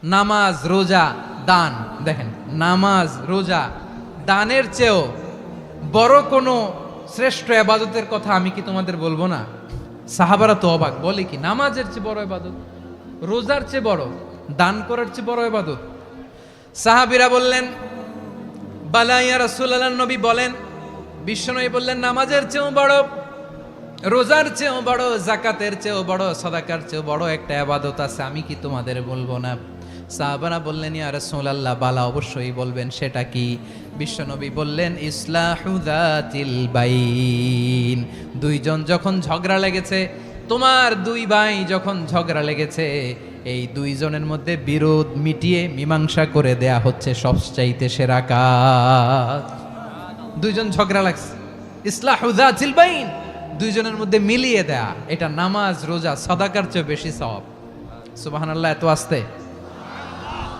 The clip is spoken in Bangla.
নামাজ, রোজা, দান। দেখেন, নামাজ, রোজা, দানের চেয়েও বড় কোনো শ্রেষ্ঠ ইবাদতের কথা আমি কি তোমাদের বলবো না? সাহাবারা তো অবাক, বলে কি নামাজের চেয়ে বড় ইবাদত, রোজার চেয়ে বড়, দান করার চেয়ে বড় ইবাদত? সাহাবীরা বললেন, বালা ইয়া রাসূলুল্লাহ, নবী বলেন। বিশ্বনবী বললেন, নামাজের চেয়েও বড়, রোজার চেয়েও বড়, যাকাতের চেয়েও বড়, সাদাকার চেয়েও বড় একটা ইবাদত আছে, আমি কি তোমাদের বলবো না? সাহাবারা বললেন, ইয়া রাসূলুল্লাহ, বালা, অবশ্যই বলবেন, সেটা কি? বিশ্বনবী বললেন, ইসলাহু যাতিল বাইন। দুইজন যখন ঝগড়া লেগেছে, তোমার দুই ভাই যখন ঝগড়া লেগেছে, এই দুইজনের মধ্যে বিরোধ মিটিয়ে মীমাংসা করে দেয়া হচ্ছে সবচাইতে সেরা কাজ। দুইজন ঝগড়া লাগছে, ইসলাহু যাতিল বাইন, দুইজনের মধ্যে মিলিয়ে দেয়া, এটা নামাজ, রোজা, সাদাকার চেয়ে বেশি সওয়াব। সুবহানাল্লাহ, এত আস্তে।